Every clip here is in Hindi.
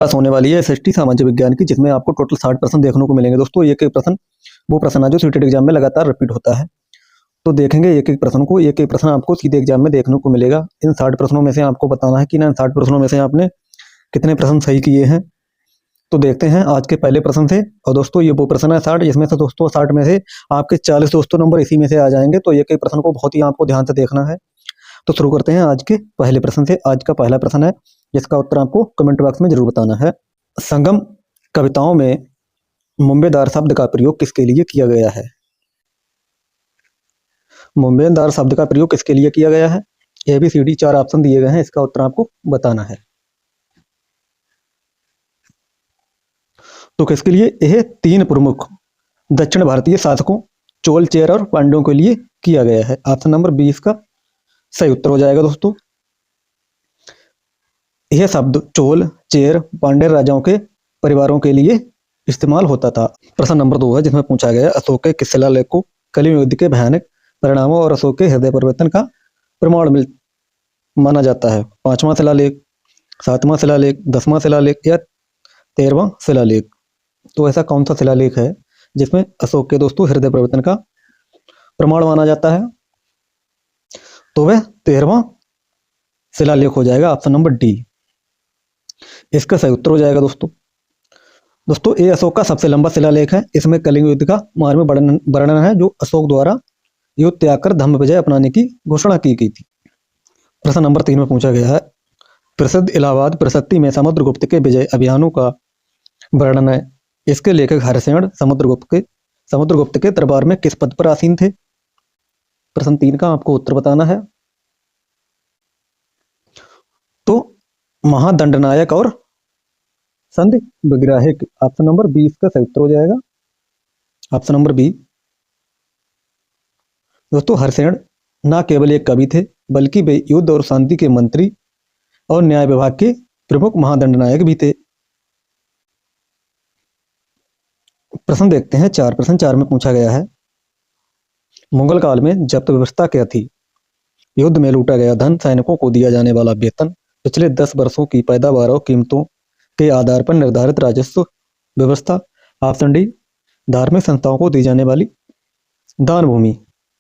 पास होने वाली है एसएसटी सामाजिक विज्ञान की, जिसमें आपको टोटल 60 प्रश्न देखने को मिलेंगे। दोस्तों एक एक प्रश्न वो प्रश्न है जो सीटेट एग्जाम में लगातार रिपीट होता है। तो देखेंगे एक एक प्रश्न को, एक एक प्रश्न आपको सीधे एग्जाम में देखने को मिलेगा। इन 60 प्रश्नों में से आपको बताना है कि इन 60 प्रश्नों में से आपने कितने प्रश्न सही किए हैं। तो देखते हैं आज के पहले प्रश्न से। और दोस्तों ये वो प्रश्न है 60, जिसमें से दोस्तों 60 में से आपके 40 दोस्तों नंबर इसी में से आ जाएंगे। तो एक एक प्रश्न को बहुत ही आपको ध्यान से देखना है। तो शुरू करते हैं आज के पहले प्रश्न से। आज का पहला प्रश्न है, जिसका उत्तर आपको कमेंट बॉक्स में जरूर बताना है। संगम कविताओं में मुंबेदार शब्द का प्रयोग किसके लिए किया गया है? मुंबेदार शब्द का प्रयोग किसके लिए किया गया है? ABCD 4 ऑप्शन दिए गए हैं, इसका उत्तर आपको बताना है। तो किसके लिए? यह 3 प्रमुख दक्षिण भारतीय शासकों चोल, चेर और पांड्यों के लिए किया गया है। ऑप्शन नंबर 20 का सही उत्तर हो जाएगा। दोस्तों यह शब्द चोल, चेर, पांड्य राजाओं के परिवारों के लिए इस्तेमाल होता था। प्रश्न नंबर 2 है, जिसमें पूछा गया अशोक के किस शिलालेख को कलिंग युद्ध के भयानक परिणामों और अशोक के हृदय परिवर्तन का प्रमाण माना जाता है? 5वां शिलालेख, 7वां शिलालेख, 10वां शिलालेख या 13वां शिलालेख? तो ऐसा कौन सा शिलालेख है जिसमें अशोक के दोस्तों हृदय परिवर्तन का प्रमाण माना जाता है? तो वह 13वां शिलालेख हो जाएगा, ऑप्शन नंबर डी। इसका सही उत्तर हो जाएगा। दोस्तों ये अशोक का सबसे लंबा शिलालेख है। इसमें कलिंग युद्ध का मार्मिक वर्णन है, जो अशोक द्वारा युद्ध त्याग कर धम्म विजय अपनाने की घोषणा की गई थी। प्रश्न नंबर 3 में पूछा गया है, प्रसिद्ध इलाहाबाद प्रशस्ति में समुद्रगुप्त के विजय अभियानों का वर्णन है। इसके लेखक हरिशेन समुद्रगुप्त के दरबार में किस पद पर आसीन थे? प्रश्न 3 का आपको उत्तर बताना है। तो महादंडनायक और संधि विग्राहिक, ऑप्शन नंबर 20 का सही उत्तर हो जाएगा, ऑप्शन नंबर बी। दोस्तों हरिशेन न केवल एक कवि थे, बल्कि वे युद्ध और शांति के मंत्री और न्याय विभाग के प्रमुख महादंडनायक भी थे। प्रश्न देखते हैं 4। प्रश्न 4 में पूछा गया है, मुगल काल में जब्त व्यवस्था क्या थी? युद्ध में लूटा गया धन, सैनिकों को दिया जाने वाला वेतन, पिछले 10 वर्षों की पैदावार और कीमतों के आधार पर निर्धारित राजस्व व्यवस्था, ऑप्शन डी धार्मिक संस्थाओं को दी जाने वाली दान भूमि।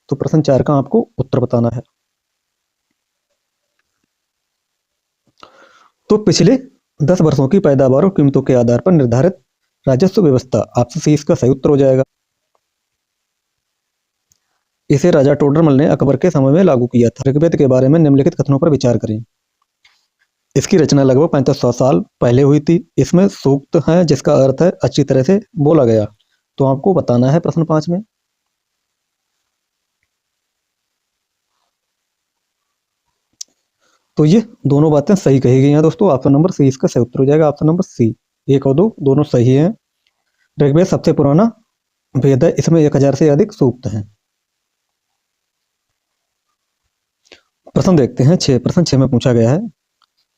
तो प्रश्न 4 का आपको उत्तर बताना है। तो पिछले 10 वर्षों की पैदावार और कीमतों के आधार पर निर्धारित राजस्व व्यवस्था, ऑप्शन सी इसका सही उत्तर हो जाएगा। इसे राजा टोडरमल ने अकबर के समय में लागू किया था। ऋग्वेद के बारे में निम्नलिखित कथनों पर विचार करें। इसकी रचना लगभग 3500 साल पहले हुई थी। इसमें सूक्त है जिसका अर्थ है अच्छी तरह से बोला गया। तो आपको बताना है प्रश्न 5 में। तो ये दोनों बातें सही कही गई हैं दोस्तों, ऑप्शन नंबर सी इसका सही उत्तर हो जाएगा, ऑप्शन नंबर सी। 1 और 2 दोनों सही हैं। ऋग्वेद सबसे पुराना वेद है, इसमें 1000 से अधिक सूक्त हैं। प्रश्न देखते हैं 6। प्रश्न 6 में पूछा गया है,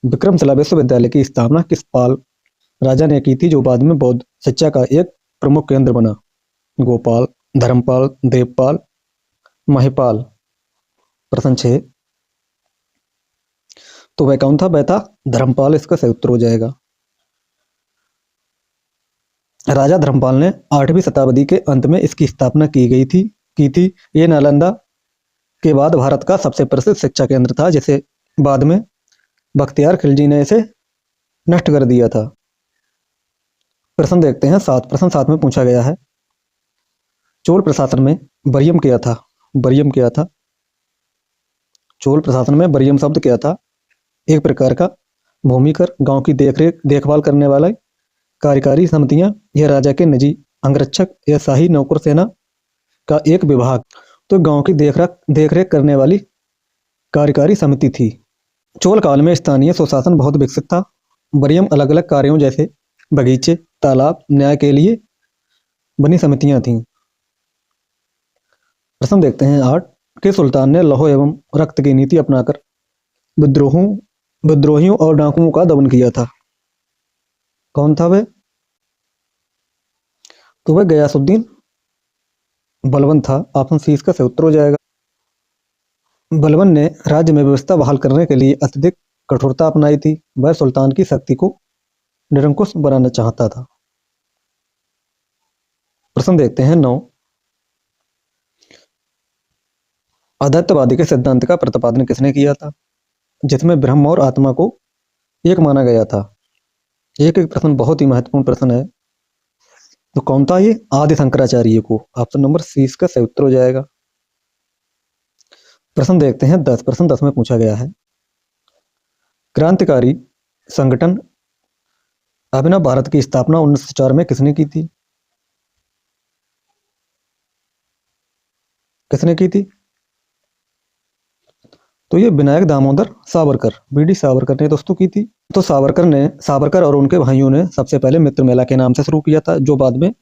विक्रमशिला विश्वविद्यालय की स्थापना किस पाल राजा ने की थी, जो बाद में बौद्ध शिक्षा का एक प्रमुख केंद्र बना? गोपाल, धर्मपाल, देवपाल, महिपाल? प्रश्न 6। तो वह कौन था? वह था धर्मपाल, इसका सही उत्तर हो जाएगा। राजा धर्मपाल ने 8वीं शताब्दी के अंत में इसकी स्थापना की थी। ये नालंदा के बाद भारत का सबसे प्रसिद्ध शिक्षा केंद्र था, जिसे बाद में बख्तियार खिलजी ने इसे नष्ट कर दिया था। प्रश्न देखते हैं 7। प्रश्न 7 में पूछा गया है, चोल प्रशासन में बरियम क्या था? बरियम क्या था? चोल प्रशासन में बरियम शब्द क्या था? एक प्रकार का भूमिकर, गांव की देखभाल करने वाला कार्यकारी समितियां, यह राजा के निजी अंगरक्षक या शाही नौकर सेना का एक विभाग। तो गांव की देखरेख करने वाली कार्यकारी समिति थी। चोल काल में स्थानीय स्वशासन बहुत विकसित था। बरियम अलग अलग कार्यों जैसे बगीचे, तालाब, न्याय के लिए बनी समितियां थीं। प्रश्न देखते हैं 8। के सुल्तान ने लौह एवं रक्त की नीति अपनाकर विद्रोहियों और डाकुओं का दमन किया था? कौन था वह? तो वह गयासुद्दीन बलबन था, ऑप्शन सी इसका सही उत्तर हो जाएगा। बलबन ने राज्य में व्यवस्था बहाल करने के लिए अत्यधिक कठोरता अपनाई थी। वह सुल्तान की शक्ति को निरंकुश बनाना चाहता था। प्रश्न देखते हैं 9। अद्वैतवादी के सिद्धांत का प्रतिपादन किसने किया था, जिसमें ब्रह्म और आत्मा को एक माना गया था। एक एक प्रश्न बहुत ही महत्वपूर्ण प्रश्न है। तो कौन था ये? आदि शंकराचार्य को। ऑप्शन नंबर सी इसका सही उत्तर हो जाएगा। प्रश्न देखते हैं 10। प्रश्न 10 में पूछा गया है, क्रांतिकारी संगठन अभिनव भारत की स्थापना 1904 में किसने की थी? किसने की थी? तो ये विनायक दामोदर सावरकर, बीडी सावरकर ने दोस्तों की थी। तो सावरकर और उनके भाइयों ने सबसे पहले मित्र मेला के नाम से शुरू किया था, जो बाद में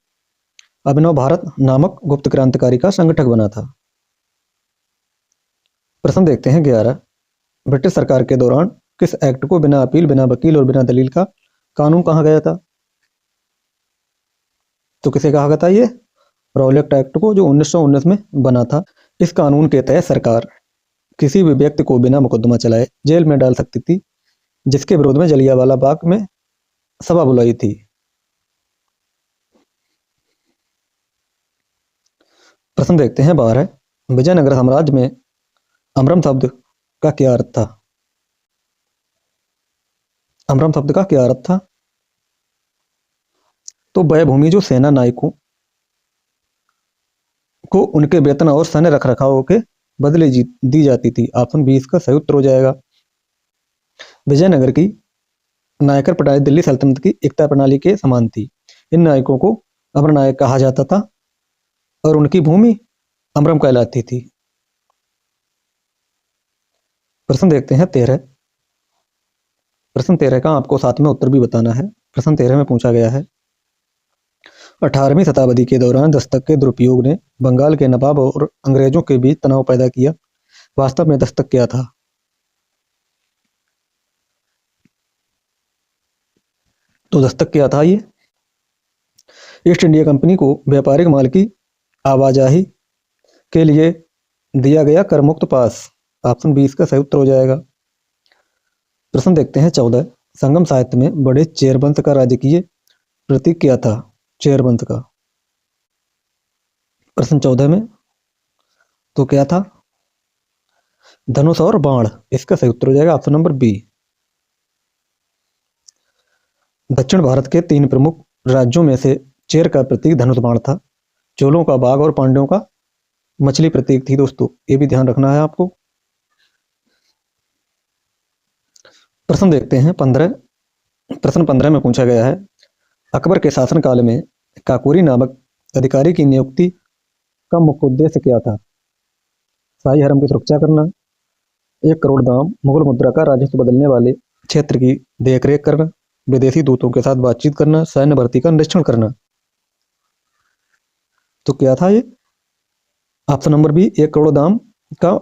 अभिनव भारत नामक गुप्त क्रांतिकारी का संगठक बना था। प्रश्न देखते हैं 11। ब्रिटिश सरकार के दौरान किस एक्ट को बिना अपील, बिना वकील और बिना दलील का कानून कहा गया था? तो किसे कहा गया था? ये रॉलेट एक्ट को, जो 1919 में बना था। इस कानून के तहत सरकार किसी भी व्यक्ति को बिना मुकदमा चलाए जेल में डाल सकती थी, जिसके विरोध में जलियांवाला बाग में सभा बुलाई थी। प्रश्न देखते हैं 12। विजयनगर साम्राज्य में अमरम शब्द का क्या अर्थ था? अमरम शब्द का क्या अर्थ था? तो वह भूमि जो सेना नायकों को उनके वेतन और सैन्य रखरखाव के बदले दी जाती थी। ऑप्शन बी इसका सही उत्तर हो जाएगा। विजयनगर की नायकर प्रणाली दिल्ली सल्तनत की एकता प्रणाली के समान थी। इन नायकों को अमर नायक कहा जाता था और उनकी भूमि अमरम कहलाती थी। प्रश्न देखते हैं 13। प्रश्न 13 का आपको साथ में उत्तर भी बताना है। प्रश्न 13 में पूछा गया है, 18वीं शताब्दी के दौरान दस्तक के दुरुपयोग ने बंगाल के नवाब और अंग्रेजों के बीच तनाव पैदा किया। वास्तव में दस्तक क्या था? तो दस्तक क्या था? ये ईस्ट इंडिया कंपनी को व्यापारिक माल की आवाजाही के लिए दिया गया करमुक्त पास। ऑप्शन बी इसका सही उत्तर हो जाएगा। प्रश्न देखते हैं 14। संगम साहित्य में बड़े चेर वंश का राजकीय प्रतीक क्या था? चेर वंश का। प्रश्न 14 में तो क्या था? धनुष और बाण। इसका सही उत्तर हो जाएगा ऑप्शन नंबर बी। दक्षिण भारत के 3 प्रमुख राज्यों में से चेर का प्रतीक धनुष बाण था। चोलों का बाघ और पांड्यों का मछली प्रतीक थी दोस्तों, ये भी ध्यान रखना है आपको। प्रश्न देखते हैं 15। प्रश्न 15 में पूछा गया है, अकबर के शासनकाल में काकोरी नामक अधिकारी की नियुक्ति का मुख्य उद्देश्य क्या था? शाही हरम की सुरक्षा करना, 1 करोड़ दाम मुगल मुद्रा का राजस्व बदलने वाले क्षेत्र की देखरेख करना, विदेशी दूतों के साथ बातचीत करना, सैन्य भर्ती का निरीक्षण करना। तो क्या था ये? ऑप्शन नंबर बी, 1 करोड़ दाम का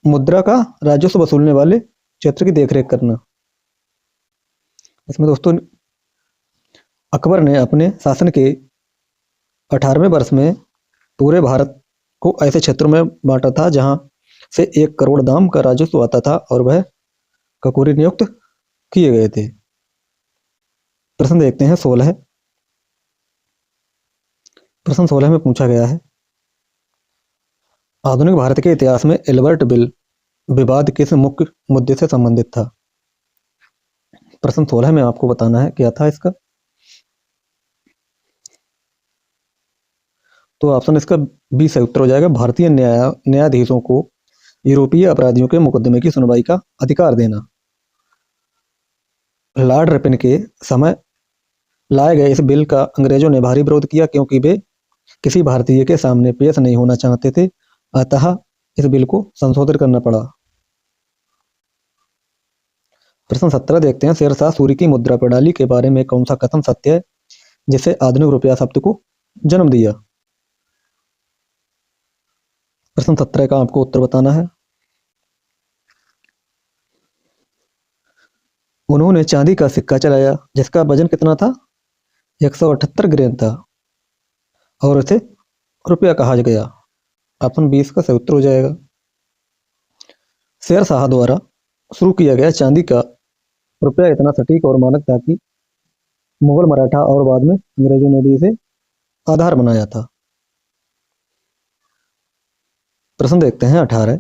मुद्रा का राजस्व वसूलने वाले क्षेत्र की देखरेख करना। इसमें दोस्तों अकबर ने अपने शासन के 18वें वर्ष में पूरे भारत को ऐसे क्षेत्रों में बांटा था जहां से 1 करोड़ दाम का राजस्व आता था और वह ककोरी नियुक्त किए गए थे। प्रश्न देखते हैं 16। प्रश्न 16 में पूछा गया है, आधुनिक भारत के इतिहास में एल्बर्ट बिल विवाद किस मुख्य मुद्दे से संबंधित था? प्रश्न 16 में आपको बताना है क्या था इसका। तो ऑप्शन इसका बी सही उत्तर हो जाएगा। भारतीय न्यायाधीशों को यूरोपीय अपराधियों के मुकदमे की सुनवाई का अधिकार देना। लॉर्ड रिपन के समय लाए गए इस बिल का अंग्रेजों ने भारी विरोध किया, क्योंकि वे किसी भारतीय के सामने पेश नहीं होना चाहते थे। अतः इस बिल को संशोधित करना पड़ा। प्रश्न 17 देखते हैं, शेरशाह सूरी की मुद्रा प्रणाली के बारे में कौन सा कथन सत्य है जिसे आधुनिक रुपया शब्द को जन्म दिया? प्रश्न 17 का आपको उत्तर बताना है। उन्होंने चांदी का सिक्का चलाया जिसका वजन कितना था? 178 ग्राम था और इसे रुपया कहा गया। ऑप्शन 20 का सही उत्तर हो जाएगा। शेरशाह द्वारा शुरू किया गया चांदी का रुपया इतना सटीक और मानक था कि मुगल, मराठा और बाद में अंग्रेजों ने भी इसे आधार बनाया था। प्रश्न देखते हैं 18।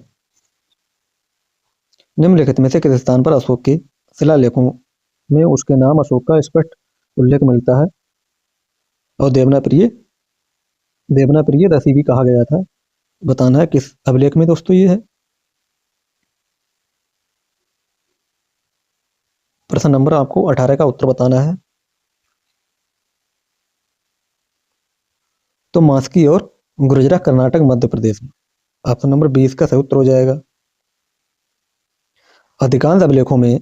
निम्नलिखित में से किस स्थान पर अशोक के शिलालेखों में उसके नाम अशोक का स्पष्ट उल्लेख मिलता है और देवना प्रिय ऋषि भी कहा गया था? बताना है किस अभिलेख में दोस्तों ये है। प्रश्न नंबर आपको 18 का उत्तर बताना है। तो मास्की और गुर्जरा कर्नाटक मध्य प्रदेश में। ऑप्शन नंबर 20 का सही उत्तर हो जाएगा। अधिकांश अभिलेखों में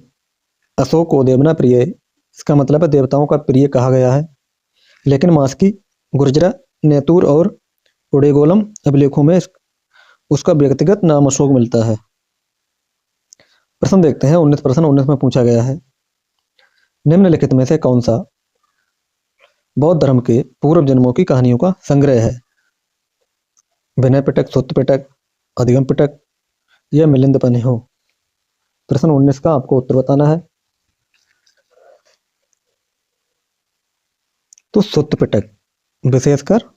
अशोक को देवना प्रिय, इसका मतलब है देवताओं का प्रिय कहा गया है, लेकिन मास्की, गुर्जरा, नेतूर और उडेगोलम अभिलेखों में उसका व्यक्तिगत नाम अशोक मिलता है। प्रश्न देखते हैं 19। प्रश्न 19 में पूछा गया है, निम्नलिखित में से कौन सा बौद्ध धर्म के पूर्व जन्मों की कहानियों का संग्रह है? विनय पिटक, सुत्त पिटक, अधिगम पिटक या मिलिंद पन्हो? प्रश्न 19 का आपको उत्तर बताना है। तो सुत्त पिटक, विशेषकर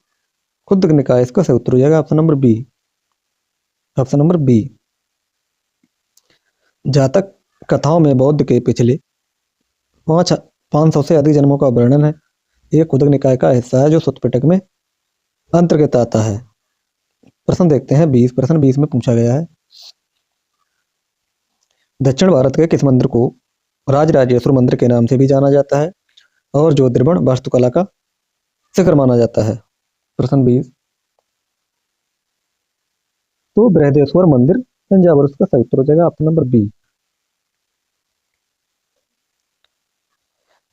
खुद्द निकाय, इसका सही उत्तर हो जाएगा option number B. Option number B. जातक कथाओं में बौद्ध के पिछले 500 से अधिक जन्मों का वर्णन है। ये खुदक निकाय का हिस्सा है जो सुत्त पिटक में अंतर्गत आता है। प्रश्न देखते हैं 20। प्रश्न 20 में पूछा गया है, दक्षिण भारत के किस मंदिर को राजराजेश्वर मंदिर के नाम से भी जाना जाता है और जो द्रविड़ वास्तुकला का शिखर माना जाता है? प्रश्न 20। तो बृहदेश्वर मंदिर तंजावुर, इसका सही उत्तर हो जाएगा ऑप्शन नंबर बी।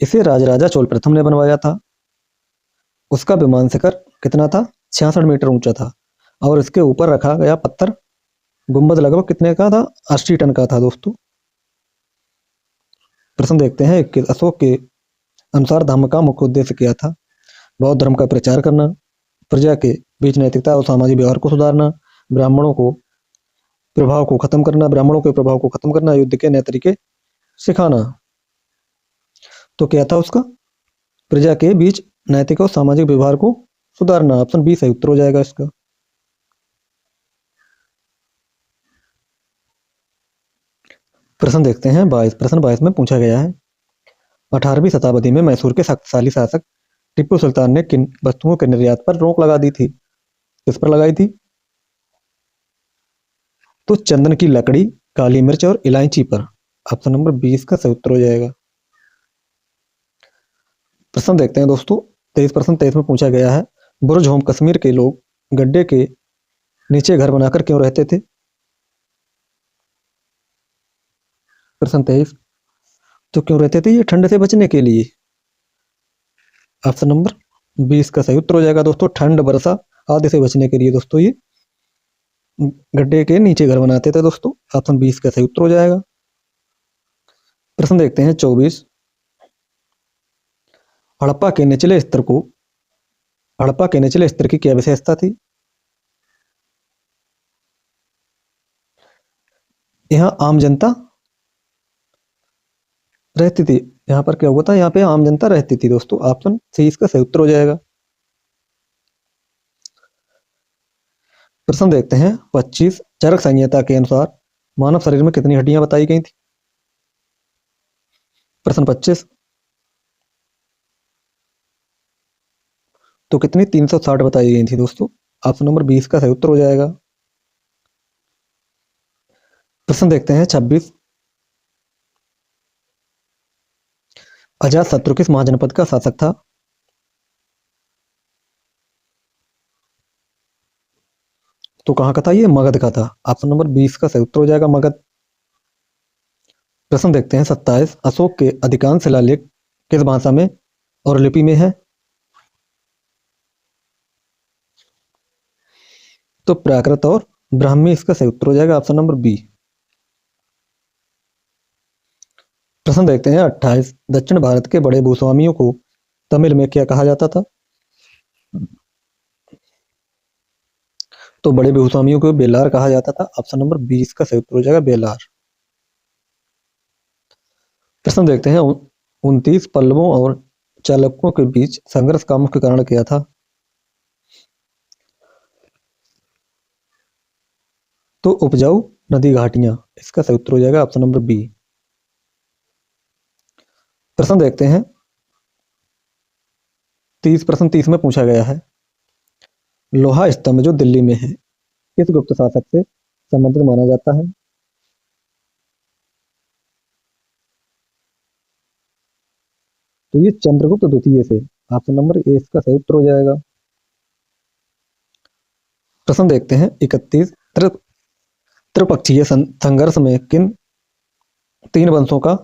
इसे राजराजा चोल प्रथम ने बनवाया था। उसका विमान शिखर कितना था? 66 मीटर ऊंचा था और इसके ऊपर रखा गया पत्थर गुंबद लगभग कितने का था? 80 टन का था दोस्तों। प्रश्न देखते हैं कि अशोक के अनुसार धम्म का मुख्य उद्देश्य क्या था? बौद्ध धर्म का प्रचार करना, प्रजा के बीच नैतिकता और सामाजिक व्यवहार को सुधारना, ब्राह्मणों के प्रभाव को खत्म करना, युद्ध के नए तरीके सिखाना। तो क्या था उसका? प्रजा के बीच नैतिक और सामाजिक व्यवहार को सुधारना। ऑप्शन बी सही उत्तर हो जाएगा इसका। प्रश्न देखते हैं 22। प्रश्न 22 में पूछा गया है, 18वीं शताब्दी में मैसूर के शक्तिशाली शासक टीपू सुल्तान ने किन वस्तुओं के निर्यात पर रोक लगा दी थी? किस पर लगाई थी? तो चंदन की लकड़ी, काली मिर्च और इलायची पर। ऑप्शन नंबर 20 का सही उत्तर हो जाएगा। प्रश्न देखते हैं दोस्तों 23। प्रश्न 23 में पूछा गया है, बुर्ज होम कश्मीर के लोग गड्ढे के नीचे घर बनाकर क्यों रहते थे? प्रश्न 23। तो क्यों रहते थे? ये ठंड से बचने के लिए। ऑप्शन नंबर 20 का सही उत्तर हो जाएगा दोस्तों। ठंड, वर्षा आदि से बचने के लिए दोस्तों ये गड्ढे के नीचे घर बनाते थे दोस्तों। ऑप्शन 20 का सही उत्तर हो जाएगा। प्रश्न देखते हैं 24। हड़प्पा के निचले स्तर की क्या विशेषता थी? यहाँ आम जनता रहती थी। यहाँ पर क्या हुआ था? यहाँ पे आम जनता रहती थी दोस्तों। ऑप्शन सी इसका सही उत्तर हो जाएगा। प्रश्न देखते हैं 25। चरक संहिता के अनुसार मानव शरीर में कितनी हड्डियां बताई गई थी? प्रश्न 25। तो कितनी? 360 बताई गई थी दोस्तों। ऑप्शन नंबर 20 का सही उत्तर हो जाएगा। प्रश्न देखते हैं 26। अजात शत्रु किस महाजनपद का शासक था? तो कहाँ का था? ये मगध का था। ऑप्शन नंबर 20 का सही उत्तर हो जाएगा, मगध। प्रश्न देखते हैं 27। अशोक के अधिकांश शिलालेख किस भाषा में और लिपि में है? तो प्राकृत और ब्राह्मी इसका सही उत्तर हो जाएगा। Option number B. प्रश्न देखते हैं 28। दक्षिण भारत के बड़े भूस्वामियों को तमिल में क्या कहा जाता था? तो बड़े भूस्वामियों को बेलार कहा जाता था। ऑप्शन नंबर 20 का सही उत्तर हो जाएगा, बेलार। प्रश्न देखते हैं 29। पल्लवों और चालकों के बीच संघर्ष का मुख्य कारण क्या था? तो उपजाऊ नदी घाटियां, इसका सही उत्तर हो जाएगा ऑप्शन नंबर बी। प्रश्न देखते हैं 30 में पूछा गया है, लोहा स्तंभ जो दिल्ली में है किस गुप्त शासक से संबंधित माना जाता है? तो ये चंद्रगुप्त द्वितीय से, ऑप्शन नंबर ए इसका सही उत्तर हो जाएगा। प्रश्न देखते हैं 31, त्रिपक्षीय संघर्ष में तीन वंशों का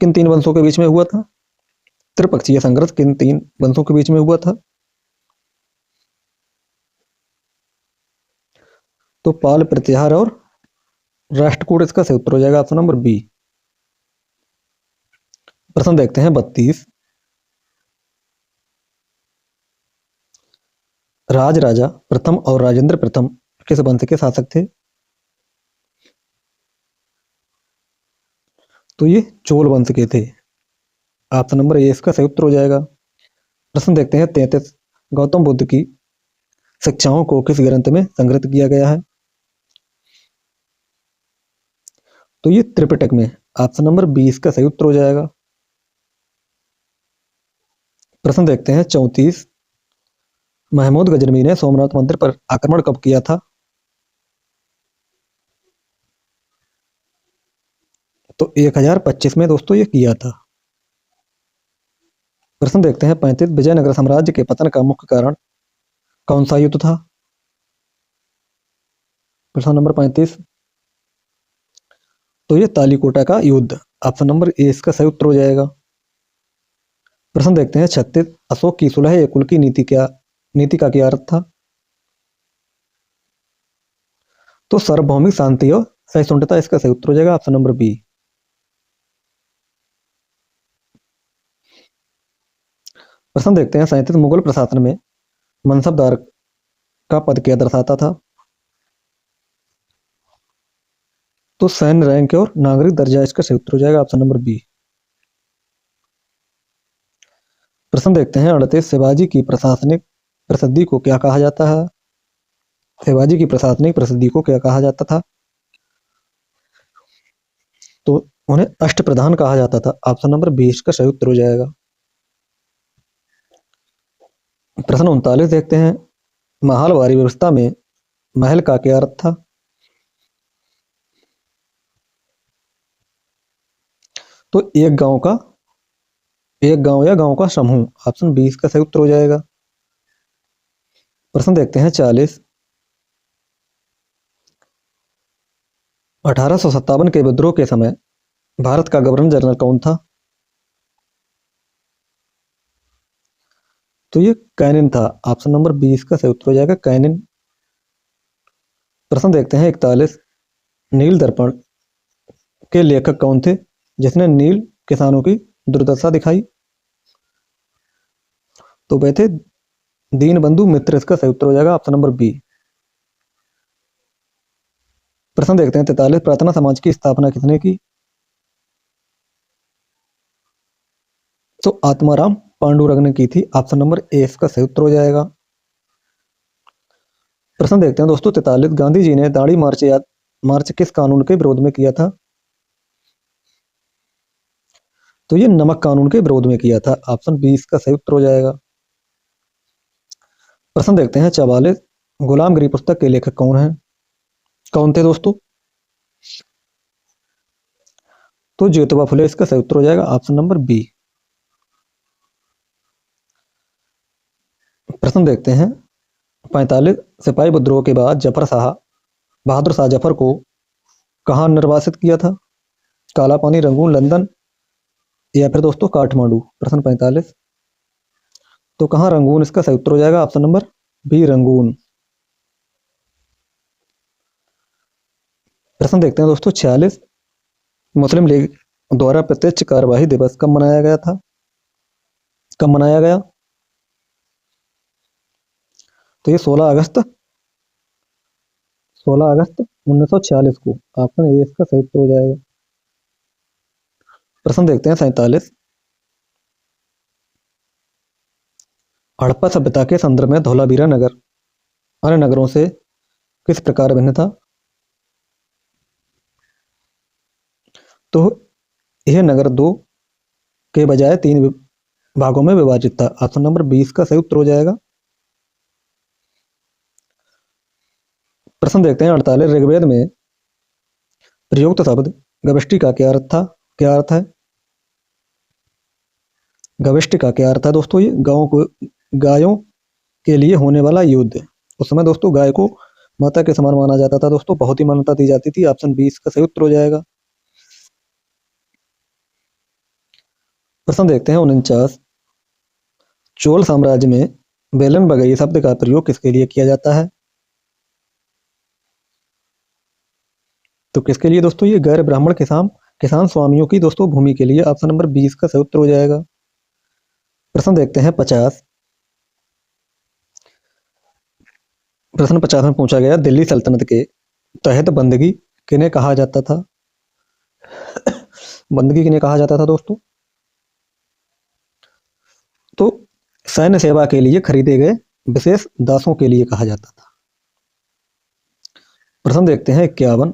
किन तीन वंशों के बीच में हुआ था? त्रिपक्षीय संघर्ष किन तीन वंशों के बीच में हुआ था? तो पाल, प्रतिहार और राष्ट्रकूट, इसका सही उत्तर हो जाएगा ऑप्शन नंबर बी। प्रश्न देखते हैं 32, राजराजा प्रथम और राजेंद्र प्रथम किस वंश के शासक थे? तो ये चोल वंश के थे, ऑप्शन नंबर ए इसका सही उत्तर हो जाएगा। प्रश्न देखते हैं 33, गौतम बुद्ध की शिक्षाओं को किस ग्रंथ में संग्रहित किया गया है? तो ये त्रिपिटक में, ऑप्शन नंबर बी इसका सही उत्तर हो जाएगा। प्रश्न देखते हैं 34, महमूद गजनवी ने सोमनाथ मंदिर पर आक्रमण कब किया था? तो 1025 में दोस्तों ये किया था। प्रश्न देखते हैं 35, विजयनगर साम्राज्य के पतन का मुख्य कारण कौन सा युद्ध था? प्रश्न नंबर 35, तो ये तालीकोटा का युद्ध, ऑप्शन नंबर ए इसका सही उत्तर हो जाएगा। प्रश्न देखते हैं 36, अशोक की सुलह कुल की नीति का क्या अर्थ था? तो सार्वभौमिक शांति और सहिष्णुता, इसका सही उत्तर हो जाएगा ऑप्शन नंबर बी। प्रश्न देखते हैं 37, मुगल प्रशासन में मनसबदार का पद क्या दर्शाता था? तो सैन्य रैंक और नागरिक दर्जा, इसका सही उत्तर हो जाएगा ऑप्शन नंबर बी। प्रश्न देखते हैं 38, शिवाजी की प्रशासनिक प्रसिद्धि को क्या कहा जाता है? शिवाजी की प्रशासनिक प्रसिद्धि को क्या कहा जाता था? तो उन्हें अष्टप्रधान कहा जाता था, ऑप्शन नंबर बी इसका सही उत्तर हो जाएगा। प्रश्न 39 देखते हैं, महालवारी व्यवस्था में महल का क्या अर्थ था? तो एक गांव या गांव का समूह, ऑप्शन बी इसका सही उत्तर हो जाएगा। प्रश्न देखते हैं 40, 1857 के विद्रोह के समय भारत का गवर्नर जनरल कौन था? तो ये कैनिन था, ऑप्शन नंबर बी इसका सही उत्तर हो जाएगा, कैनिन। प्रश्न देखते हैं 41, नील दर्पण के लेखक कौन थे जिसने नील किसानों की दुर्दशा दिखाई? तो वह थे दीनबंधु मित्र, इसका सही उत्तर हो जाएगा ऑप्शन नंबर बी। प्रश्न देखते हैं 43, प्रार्थना समाज की स्थापना किसने की? तो आत्माराम पांडुरंग ने की थी, ऑप्शन नंबर ए इसका सही उत्तर हो जाएगा। प्रश्न देखते हैं दोस्तों 43, गांधी जी ने दाढ़ी मार्च किस कानून के विरोध में किया था? तो ये नमक कानून के विरोध में किया था, ऑप्शन बी इसका सही उत्तर हो जाएगा। प्रश्न देखते हैं 44, गुलामगिरी पुस्तक के लेखक कौन थे दोस्तों? तो ज्योतिबा फुले, इसका सही उत्तर हो जाएगा ऑप्शन नंबर बी। प्रश्न देखते हैं 45, सिपाही विद्रोह के बाद बहादुर शाह जफर को कहाँ निर्वासित किया था? काला पानी, रंगून, लंदन या फिर दोस्तों काठमांडू। प्रश्न 45, तो कहाँ रंगून, इसका सही उत्तर हो जाएगा ऑप्शन नंबर बी, रंगून। प्रश्न देखते हैं दोस्तों 46, मुस्लिम लीग द्वारा प्रत्यक्ष कार्यवाही दिवस कब मनाया गया था? कब मनाया गया? तो ये 16 अगस्त 1946 को, ऑप्शन ए इसका सही उत्तर हो जाएगा। प्रश्न देखते हैं 47, हड़प्पा सभ्यता के संदर्भ में धोलावीरा नगर अन्य नगरों से किस प्रकार भिन्न था? तो यह नगर दो के बजाय तीन भागों में विभाजित था। ऑप्शन नंबर 20 का सही उत्तर हो जाएगा। प्रश्न देखते हैं 48। ऋग्वेद में प्रयुक्त शब्द गविष्टि का क्या अर्थ था? क्या अर्थ है? गविष्टि का क्या अर्थ है दोस्तों? ये गायों के लिए होने वाला युद्ध। उस समय दोस्तों गाय को माता के समान माना जाता था दोस्तों, बहुत ही मान्यता दी जाती थी। ऑप्शन 20 का सही उत्तर हो जाएगा। प्रश्न देखते हैं 49। चोल साम्राज्य में बेलन बगैया शब्द का प्रयोग किसके लिए किया जाता है? तो किसके लिए दोस्तों? ये गैर ब्राह्मण किसान स्वामियों की दोस्तों भूमि के लिए। ऑप्शन नंबर 20 का सही उत्तर हो जाएगा। प्रश्न देखते हैं 50। प्रश्न 50 में पूछा गया दिल्ली सल्तनत के तहत बंदगी किन्हें कहा जाता था? बंदगी किन्हें कहा जाता था दोस्तों? तो सैन्य सेवा के लिए खरीदे गए विशेष दासों के लिए कहा जाता था। प्रश्न देखते हैं 51।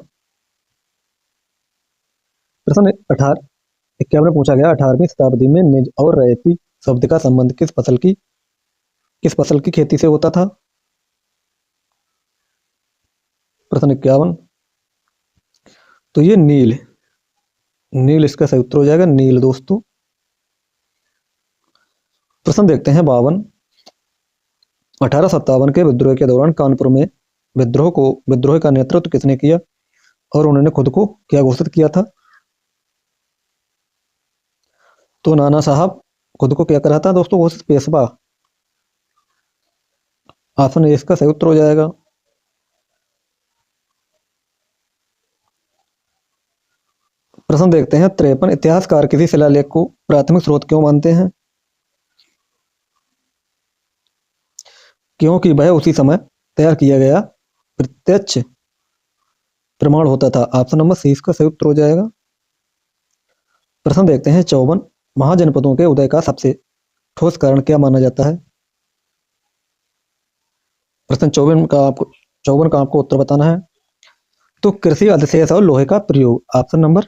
प्रश्न 51 में पूछा गया 18वीं शताब्दी में निज और रैयती शब्द का संबंध किस फसल की खेती से होता था? प्रश्न 51। तो ये नील इसका सही उत्तर हो जाएगा, नील दोस्तों। प्रश्न देखते हैं 52। 1857 के विद्रोह के दौरान कानपुर में विद्रोह का नेतृत्व किसने किया और उन्होंने खुद को क्या घोषित किया था? तो नाना साहब खुद को क्या करा था दोस्तों? घोषित, पेशवा। ऑप्शन ए इसका सही उत्तर हो जाएगा। प्रश्न देखते हैं 53। इतिहासकार किसी शिलालेख को प्राथमिक स्रोत क्यों मानते हैं? क्योंकि वह उसी समय तैयार किया गया प्रत्यक्ष प्रमाण होता था। ऑप्शन नंबर सी इसका सही उत्तर हो जाएगा। प्रश्न देखते हैं 54। महाजनपदों के उदय का सबसे ठोस कारण क्या माना जाता है? प्रश्न 54 का आपको उत्तर बताना है। तो कृषि अधिशेष और लोहे का प्रयोग। ऑप्शन नंबर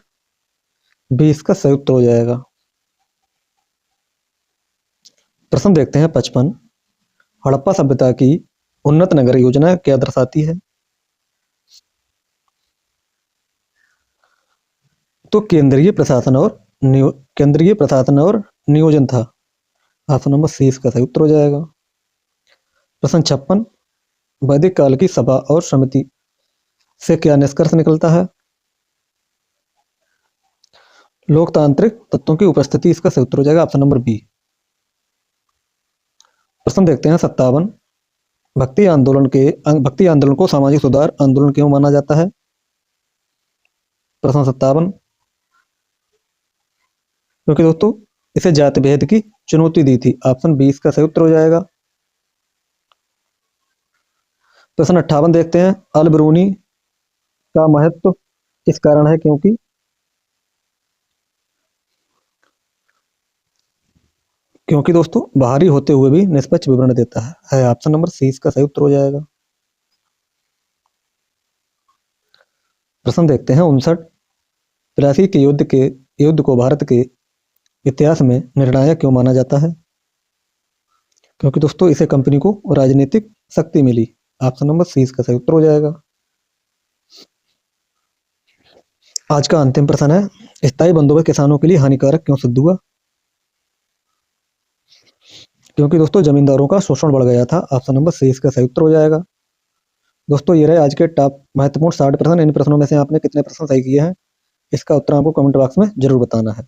20 का सही उत्तर हो जाएगा। प्रश्न देखते हैं 55। हड़प्पा सभ्यता की उन्नत नगर योजना क्या दर्शाती है? तो केंद्रीय प्रशासन और नियोजन था। ऑप्शन नंबर सी इसका सही उत्तर हो जाएगा। प्रश्न 56। वैदिक काल की सभा और समिति से क्या निष्कर्ष निकलता है? लोकतांत्रिक तत्वों की उपस्थिति इसका सही उत्तर हो जाएगा। Option number B. प्रश्न देखते हैं 57। भक्ति आंदोलन को सामाजिक सुधार आंदोलन क्यों माना जाता है? प्रश्न 57। क्योंकि दोस्तों इसे जाति भेद की चुनौती दी थी। ऑप्शन 20 का सही उत्तर हो जाएगा। प्रश्न 58 देखते हैं। अल बरूनी का महत्व इस कारण है क्योंकि दोस्तों बाहरी होते हुए भी निष्पक्ष विवरण देता है। ऑप्शन नंबर सी इसका सही उत्तर हो जाएगा। प्रश्न देखते हैं 59। प्लासी के युद्ध को भारत के इतिहास में निर्णायक क्यों माना जाता है? क्योंकि दोस्तों इसे कंपनी को राजनीतिक शक्ति मिली। ऑप्शन नंबर सी इसका सही उत्तर हो जाएगा। आज का अंतिम प्रश्न है स्थायी बंदोबस्त किसानों के लिए हानिकारक क्यों सिद्ध हुआ? क्योंकि दोस्तों जमींदारों का शोषण बढ़ गया था। ऑप्शन नंबर सी इसका सही उत्तर हो जाएगा। दोस्तों ये रहे आज के टॉप महत्वपूर्ण 60 प्रश्न। इन प्रश्नों में से आपने कितने प्रश्न सही किए हैं इसका उत्तर आपको कमेंट बॉक्स में जरूर बताना है।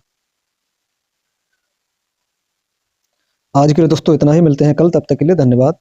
आज के लिए दोस्तों इतना ही, मिलते हैं कल, तब तक के लिए धन्यवाद।